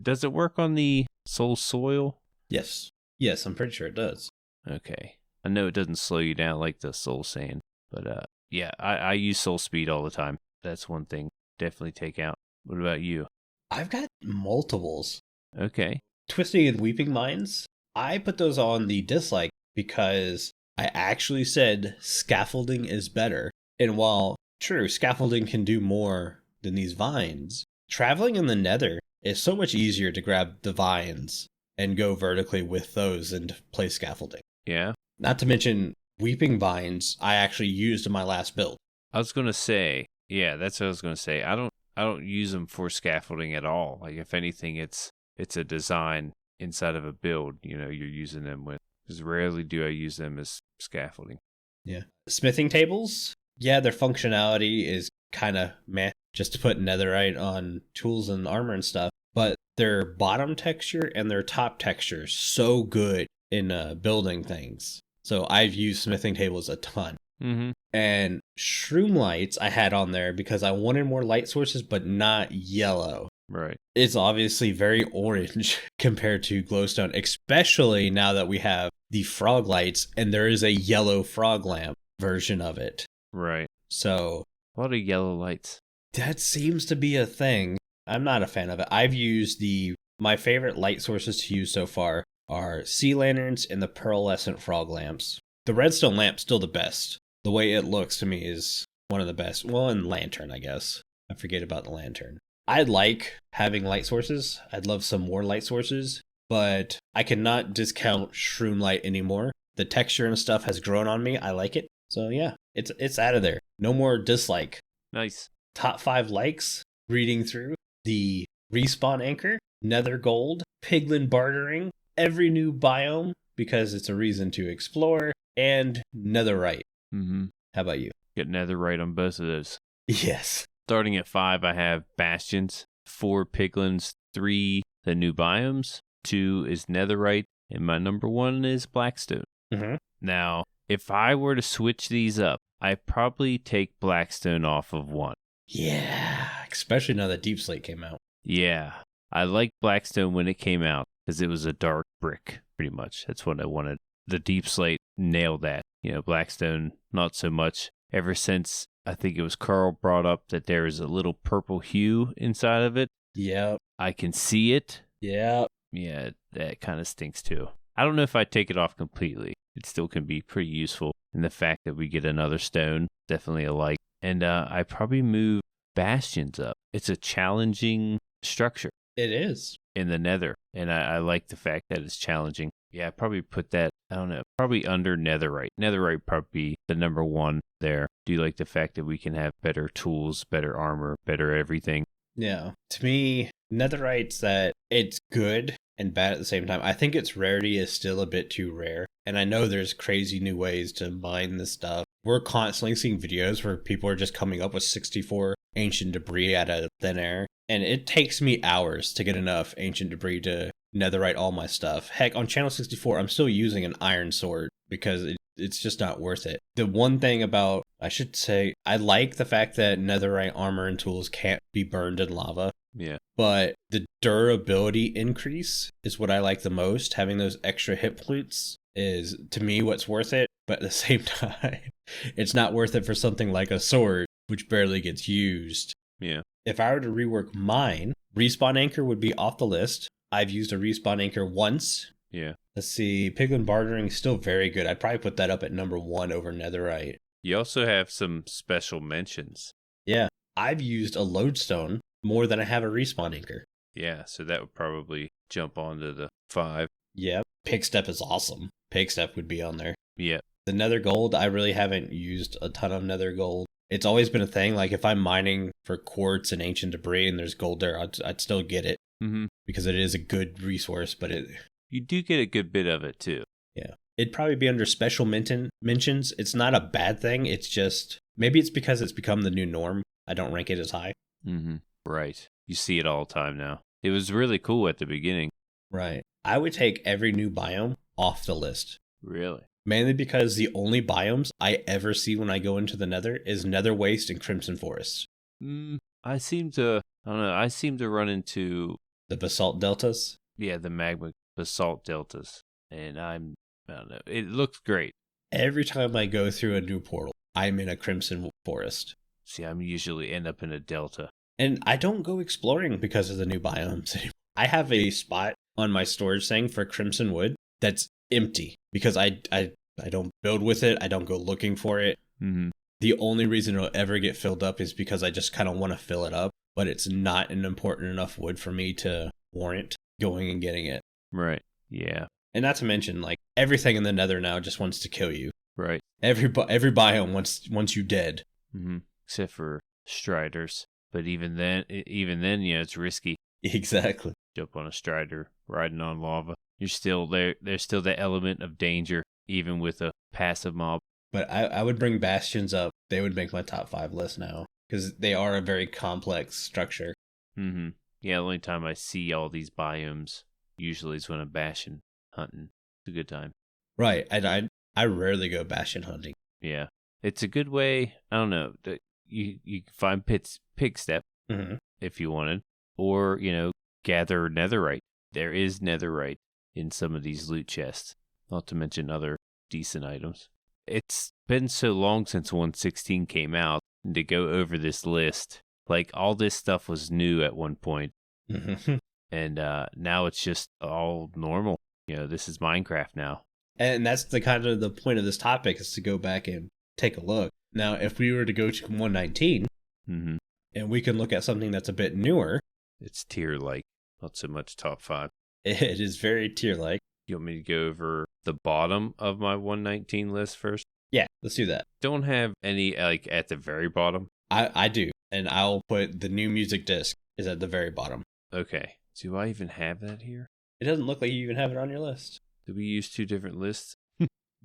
Speaker 2: does it work on the soul soil?
Speaker 1: Yes. Yes, I'm pretty sure it does.
Speaker 2: Okay. I know it doesn't slow you down like the soul sand, but yeah, I use soul speed all the time. That's one thing. Definitely take out. What about you?
Speaker 1: I've got multiples.
Speaker 2: Okay.
Speaker 1: Twisting and weeping vines, I put those on the dislike because I actually said scaffolding is better. And while, true, scaffolding can do more than these vines, traveling in the nether is so much easier to grab the vines and go vertically with those and play scaffolding.
Speaker 2: Yeah.
Speaker 1: Not to mention, weeping vines I actually used in my last build.
Speaker 2: I was going to say, yeah, that's what I was going to say. I don't use them for scaffolding at all. Like, if anything, it's a design inside of a build, you're using them with. Because rarely do I use them as scaffolding.
Speaker 1: Yeah. Smithing tables, yeah, their functionality is kind of meh, just to put netherite on tools and armor and stuff. But their bottom texture and their top texture is so good in building things. So I've used smithing tables a ton.
Speaker 2: Mm-hmm.
Speaker 1: And shroom lights I had on there because I wanted more light sources, but not yellow.
Speaker 2: Right.
Speaker 1: It's obviously very orange compared to glowstone, especially now that we have the frog lights and there is a yellow frog lamp version of it.
Speaker 2: Right.
Speaker 1: So
Speaker 2: A lot of yellow lights.
Speaker 1: that seems to be a thing. I'm not a fan of it. I've used my favorite light sources to use so far are sea lanterns and the pearlescent frog lamps. The redstone lamp's still the best. The way it looks to me is one of the best. Well, and lantern, I guess. I forget about the lantern. I like having light sources. I'd love some more light sources, but I cannot discount shroom light anymore. The texture and stuff has grown on me. I like it. So yeah, it's out of there. No more dislike.
Speaker 2: Nice.
Speaker 1: Top 5 likes, reading through the respawn anchor, nether gold, piglin bartering, every new biome because it's a reason to explore, and netherite.
Speaker 2: Mm-hmm.
Speaker 1: How about you?
Speaker 2: Get netherite on both of those.
Speaker 1: Yes.
Speaker 2: Starting at 5, I have bastions, 4 piglins, 3 the new biomes, 2 is netherite, and my number 1 is blackstone.
Speaker 1: Mm-hmm.
Speaker 2: Now, if I were to switch these up, I'd probably take blackstone off of 1.
Speaker 1: Yeah, especially now that Deep Slate came out.
Speaker 2: Yeah, I liked blackstone when it came out because it was a dark brick, pretty much. That's what I wanted. The Deep Slate nailed that. Blackstone, not so much. Ever since I think it was Carl brought up that there is a little purple hue inside of it.
Speaker 1: Yep.
Speaker 2: I can see it.
Speaker 1: Yep.
Speaker 2: Yeah, that kind of stinks too. I don't know if I take it off completely. It still can be pretty useful. And the fact that we get another stone, definitely a like. And I probably move bastions up. It's a challenging structure.
Speaker 1: It is.
Speaker 2: In the nether. And I like the fact that it's challenging. Yeah, I'd probably put that, I don't know, probably under netherite. Netherite probably be the number 1 there. Do you like the fact that we can have better tools, better armor, better everything?
Speaker 1: Yeah. To me, netherite's that it's good and bad at the same time. I think its rarity is still a bit too rare. And I know there's crazy new ways to mine this stuff. We're constantly seeing videos where people are just coming up with 64 ancient debris out of thin air. And it takes me hours to get enough ancient debris to netherite all my stuff. Heck, on channel 64, I'm still using an iron sword because it's just not worth it. The one thing about, I should say, I like the fact that netherite armor and tools can't be burned in lava.
Speaker 2: Yeah.
Speaker 1: But the durability increase is what I like the most. Having those extra hit points is, to me, what's worth it. But at the same time, it's not worth it for something like a sword, which barely gets used.
Speaker 2: Yeah.
Speaker 1: if I were to rework mine, respawn anchor would be off the list. I've used a respawn anchor once.
Speaker 2: Yeah.
Speaker 1: Let's see, piglin bartering is still very good. I'd probably put that up at number 1 over netherite.
Speaker 2: You also have some special mentions.
Speaker 1: Yeah, I've used a lodestone more than I have a respawn anchor.
Speaker 2: Yeah, so that would probably jump onto the 5.
Speaker 1: Yeah, pig step is awesome. Pig step would be on there.
Speaker 2: Yeah.
Speaker 1: The nether gold, I really haven't used a ton of nether gold. It's always been a thing. Like if I'm mining for quartz and ancient debris and there's gold there, I'd still get it because it is a good resource. But
Speaker 2: you do get a good bit of it too.
Speaker 1: Yeah, it'd probably be under special mentions. It's not a bad thing. It's just maybe it's because it's become the new norm. I don't rank it as high.
Speaker 2: Right. You see it all the time now. It was really cool at the beginning.
Speaker 1: Right. I would take every new biome off the list.
Speaker 2: Really?
Speaker 1: Mainly because the only biomes I ever see when I go into the nether is nether waste and crimson forest.
Speaker 2: I seem to run into
Speaker 1: the basalt deltas.
Speaker 2: Yeah, the magma basalt deltas. And I don't know. It looks great.
Speaker 1: Every time I go through a new portal, I'm in a crimson forest.
Speaker 2: See, I'm usually end up in a delta.
Speaker 1: And I don't go exploring because of the new biomes anymore. I have a spot on my storage thing for crimson wood that's empty because I don't build with it. I don't go looking for it. The only reason it'll ever get filled up is because I just kind of want to fill it up, but it's not an important enough wood for me to warrant going and getting it.
Speaker 2: Right. Yeah.
Speaker 1: And not to mention, like, everything in the nether now just wants to kill you.
Speaker 2: Right.
Speaker 1: Every biome wants you dead.
Speaker 2: Except for striders. But even then, yeah, it's risky.
Speaker 1: Exactly.
Speaker 2: Jump on a strider, riding on lava. You're still there. There's still the element of danger, even with a passive mob.
Speaker 1: But I would bring bastions up. They would make my top 5 list now because they are a very complex structure.
Speaker 2: Yeah, the only time I see all these biomes usually is when I'm bastion hunting. It's a good time.
Speaker 1: Right. I rarely go bastion hunting.
Speaker 2: Yeah. It's a good way. I don't know. You can find pig step if you wanted, or gather netherite. There is netherite in some of these loot chests, not to mention other decent items. It's been so long since 1.16 came out, and to go over this list, like all this stuff was new at one point, and now it's just all normal. This is Minecraft now.
Speaker 1: And that's the kind of the point of this topic is to go back and take a look. Now, if we were to go to 1.19, and we can look at something that's a bit newer.
Speaker 2: It's tier-like, not so much top 5.
Speaker 1: It is very tier-like.
Speaker 2: You want me to go over the bottom of my 1.19 list first?
Speaker 1: Yeah, let's do that.
Speaker 2: Don't have any, like, at the very bottom?
Speaker 1: I do, and I'll put the new music disc is at the very bottom.
Speaker 2: Okay. Do I even have that here?
Speaker 1: It doesn't look like you even have it on your list.
Speaker 2: Did we use 2 different lists?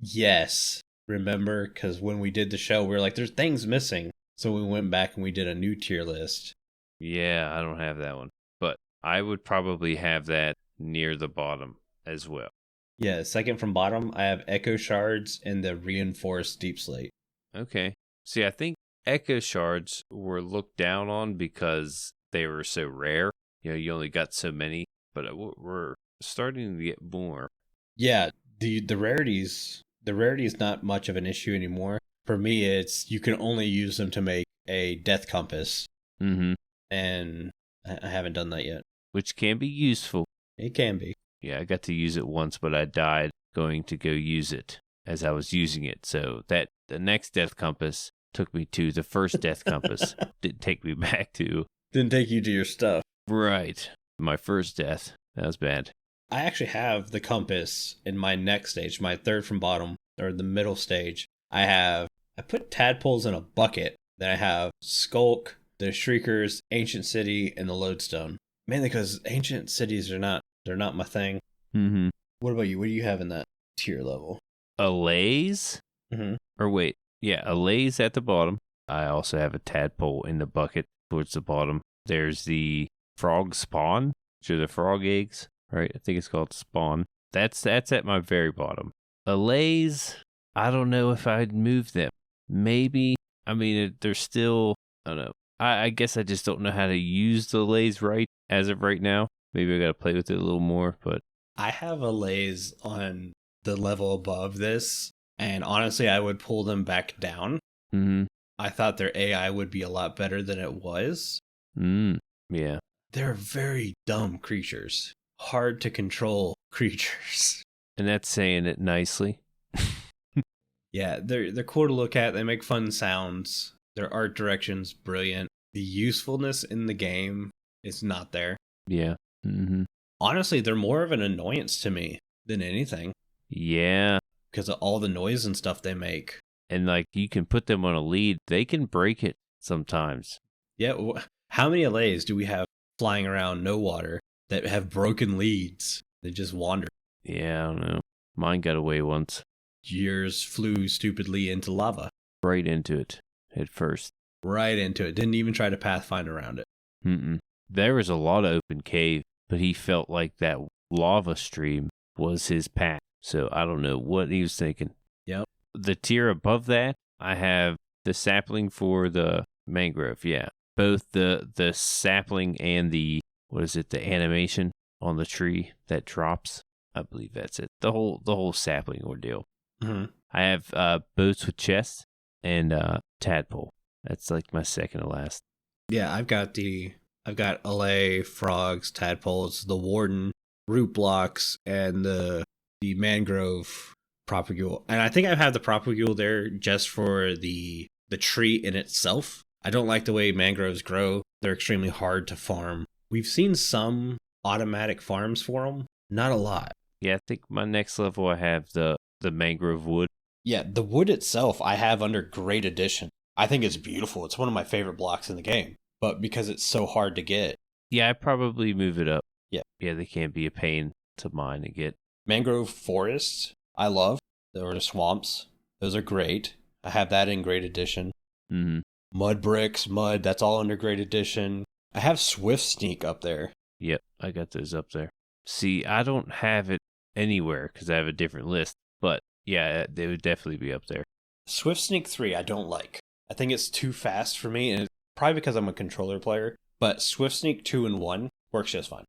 Speaker 1: Yes. Remember, because when we did the show, we were like, there's things missing. So we went back and we did a new tier list.
Speaker 2: Yeah, I don't have that one. But I would probably have that near the bottom as well.
Speaker 1: Yeah, second from bottom, I have Echo Shards and the Reinforced Deep Slate.
Speaker 2: Okay. See, I think Echo Shards were looked down on because they were so rare. You only got so many. But we're starting to get more.
Speaker 1: Yeah, the rarities... The rarity is not much of an issue anymore. For me, it's you can only use them to make a death compass. And I haven't done that yet.
Speaker 2: Which can be useful.
Speaker 1: It can be.
Speaker 2: Yeah, I got to use it once, but I died going to go use it as I was using it. So the next death compass took me to the first death compass. Didn't take me back to...
Speaker 1: Didn't take you to your stuff.
Speaker 2: Right. My first death. That was bad.
Speaker 1: I actually have the compass in my next stage, my third from bottom, or the middle stage. I put tadpoles in a bucket. Then I have Skulk, the Shriekers, Ancient City, and the Lodestone. Mainly because Ancient Cities they're not my thing. What about you? What do you have in that tier level?
Speaker 2: Allays? Or wait, yeah, Allays at the bottom. I also have a tadpole in the bucket towards the bottom. There's the frog spawn, which are the frog eggs. Right, I think it's called spawn. That's at my very bottom. Allays, I don't know if I'd move them. Maybe. I mean, they're still, I don't know. I guess I just don't know how to use the allays right as of right now. Maybe I got to play with it a little more, but.
Speaker 1: I have allays on the level above this, and honestly, I would pull them back down. I thought their AI would be a lot better than it was.
Speaker 2: Yeah.
Speaker 1: They're very dumb creatures. Hard to control creatures.
Speaker 2: And that's saying it nicely.
Speaker 1: Yeah, they're cool to look at. They make fun sounds. Their art direction's brilliant. The usefulness in the game is not there.
Speaker 2: Yeah. Mm-hmm.
Speaker 1: Honestly, they're more of an annoyance to me than anything.
Speaker 2: Yeah.
Speaker 1: Because of all the noise and stuff they make.
Speaker 2: And like you can put them on a lead. They can break it sometimes.
Speaker 1: Yeah, how many allays do we have flying around no water that have broken leads? They just wander.
Speaker 2: Yeah, I don't know. Mine got away once.
Speaker 1: Yours flew stupidly into lava.
Speaker 2: Right into it at first.
Speaker 1: Right into it. Didn't even try to pathfind around it.
Speaker 2: There was a lot of open cave, but he felt like that lava stream was his path. So I don't know what he was thinking.
Speaker 1: Yep.
Speaker 2: The tier above that, I have the sapling for the mangrove. Yeah. Both the sapling and the animation on the tree that drops. I believe that's it. The whole sapling ordeal.
Speaker 1: Mm-hmm.
Speaker 2: I have boats with chests and tadpole. That's like my second to last.
Speaker 1: Yeah, I've got allay, frogs, tadpoles, the warden, root blocks, and the mangrove propagule. And I think I have the propagule there just for the tree in itself. I don't like the way mangroves grow. They're extremely hard to farm. We've seen some automatic farms for them. Not a lot.
Speaker 2: Yeah, I think my next level I have the mangrove wood.
Speaker 1: Yeah, the wood itself I have under Great Edition. I think it's beautiful. It's one of my favorite blocks in the game. But because it's so hard to get.
Speaker 2: Yeah, I probably move it up.
Speaker 1: Yeah.
Speaker 2: Yeah, they can't be a pain to mine and get.
Speaker 1: Mangrove forests, I love. Or the swamps. Those are great. I have that in Great Edition.
Speaker 2: Mm-hmm.
Speaker 1: Mud bricks, that's all under Great Edition. I have Swift Sneak up there.
Speaker 2: Yep, I got those up there. See, I don't have it anywhere because I have a different list. But yeah, they would definitely be up there.
Speaker 1: Swift Sneak 3, I don't like. I think it's too fast for me, and it's probably because I'm a controller player. But Swift Sneak 2 and 1 works just fine.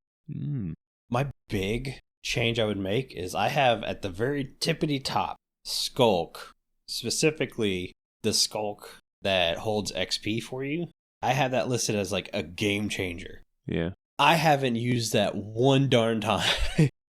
Speaker 1: My big change I would make is I have at the very tippity top Skulk, specifically the Skulk that holds XP for you. I have that listed as like a game changer.
Speaker 2: Yeah.
Speaker 1: I haven't used that one darn time.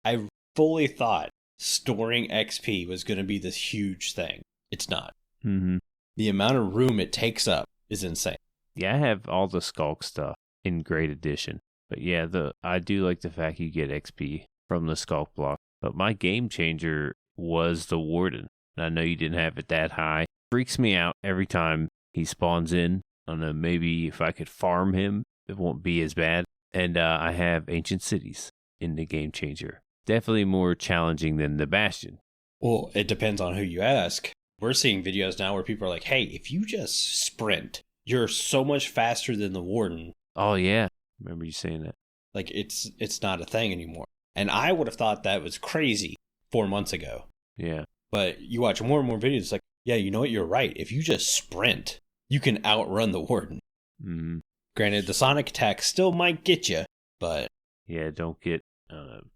Speaker 1: I fully thought storing XP was going to be this huge thing. It's not.
Speaker 2: Mm-hmm.
Speaker 1: The amount of room it takes up is insane.
Speaker 2: Yeah, I have all the Skulk stuff in Great Edition. But yeah, I do like the fact you get XP from the Skulk block. But my game changer was the Warden. And I know you didn't have it that high. Freaks me out every time he spawns in. I don't know, maybe if I could farm him, it won't be as bad. And I have Ancient Cities in the game changer. Definitely more challenging than the Bastion.
Speaker 1: Well, it depends on who you ask. We're seeing videos now where people are like, hey, if you just sprint, you're so much faster than the Warden.
Speaker 2: Oh, yeah. Remember you saying that.
Speaker 1: Like, it's not a thing anymore. And I would have thought that was crazy 4 months ago.
Speaker 2: Yeah.
Speaker 1: But you watch more and more videos, it's like, yeah, you know what? You're right. If you just sprint, you can outrun the Warden.
Speaker 2: Mm-hmm.
Speaker 1: Granted, the sonic attack still might get you, but...
Speaker 2: Yeah, don't get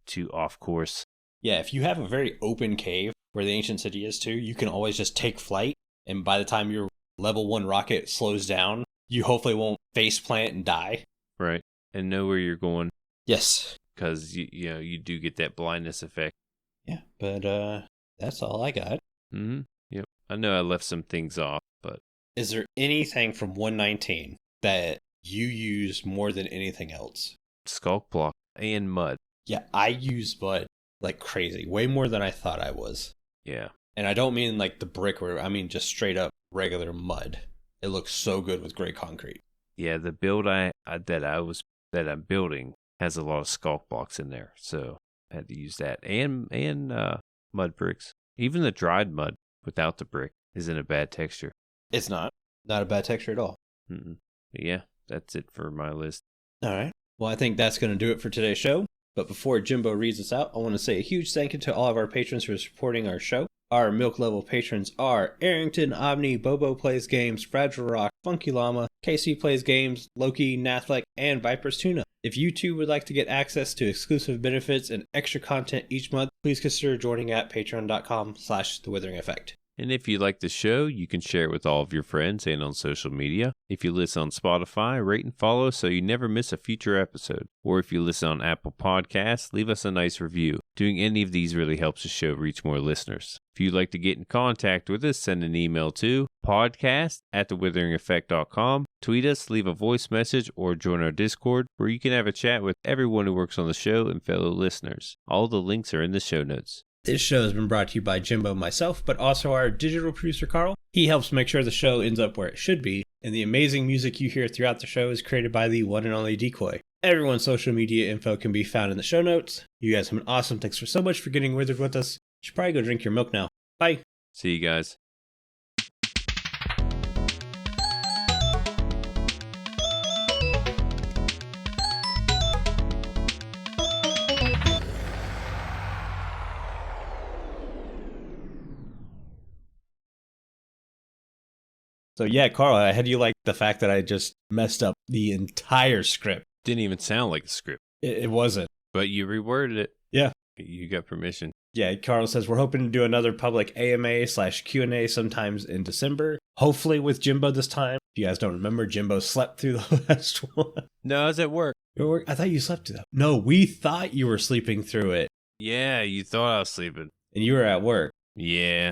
Speaker 2: too off course.
Speaker 1: Yeah, if you have a very open cave where the ancient city is too, you can always just take flight, and by the time your level 1 rocket slows down, you hopefully won't face plant and die.
Speaker 2: Right, and know where you're going.
Speaker 1: Yes.
Speaker 2: Because, you do get that blindness effect.
Speaker 1: Yeah, but that's all I got.
Speaker 2: Mm-hmm. Yep. I know I left some things off, but...
Speaker 1: Is there anything from 119 that you use more than anything else?
Speaker 2: Skulk block and mud.
Speaker 1: Yeah, I use mud like crazy. Way more than I thought I was.
Speaker 2: Yeah.
Speaker 1: And I don't mean like the brick, I mean just straight up regular mud. It looks so good with gray concrete.
Speaker 2: Yeah, the build that I'm building has a lot of skulk blocks in there, so I had to use that and mud bricks. Even the dried mud without the brick isn't a bad texture.
Speaker 1: It's not a bad texture at all.
Speaker 2: Mm-mm. But yeah, that's it for my list.
Speaker 1: All right. Well, I think that's going to do it for today's show. But before Jimbo reads us out, I want to say a huge thank you to all of our patrons for supporting our show. Our milk level patrons are Aerington, Aubni, BoboPlaysGames, FragileRock, Funkyllama, KCPlaysGames, Loki, Nathlech, and viperoustuna. If you too would like to get access to exclusive benefits and extra content each month, please consider joining at patreon.com/thewithering effect.
Speaker 2: And if you like the show, you can share it with all of your friends and on social media. If you listen on Spotify, rate and follow so you never miss a future episode. Or if you listen on Apple Podcasts, leave us a nice review. Doing any of these really helps the show reach more listeners. If you'd like to get in contact with us, send an email to podcast@thewitheringeffect.com. Tweet us, leave a voice message, or join our Discord, where you can have a chat with everyone who works on the show and fellow listeners. All the links are in the show notes.
Speaker 1: This show has been brought to you by Jimbo and myself, but also our digital producer, Carl. He helps make sure the show ends up where it should be, and the amazing music you hear throughout the show is created by the one and only Decoy. Everyone's social media info can be found in the show notes. You guys have been awesome. Thanks so much for getting withered with us. You should probably go drink your milk now. Bye.
Speaker 2: See you guys.
Speaker 1: So yeah, Carl, how do you like the fact that I just messed up the entire script?
Speaker 2: Didn't even sound like a script.
Speaker 1: It wasn't.
Speaker 2: But you reworded it.
Speaker 1: Yeah.
Speaker 2: You got permission.
Speaker 1: Yeah, Carl says we're hoping to do another public AMA/Q&A sometimes in December. Hopefully with Jimbo this time. If you guys don't remember, Jimbo slept through the last one.
Speaker 2: No, I was at work.
Speaker 1: You were at work? I thought you slept through that. No, we thought you were sleeping through it.
Speaker 2: Yeah, you thought I was sleeping.
Speaker 1: And you were at work.
Speaker 2: Yeah.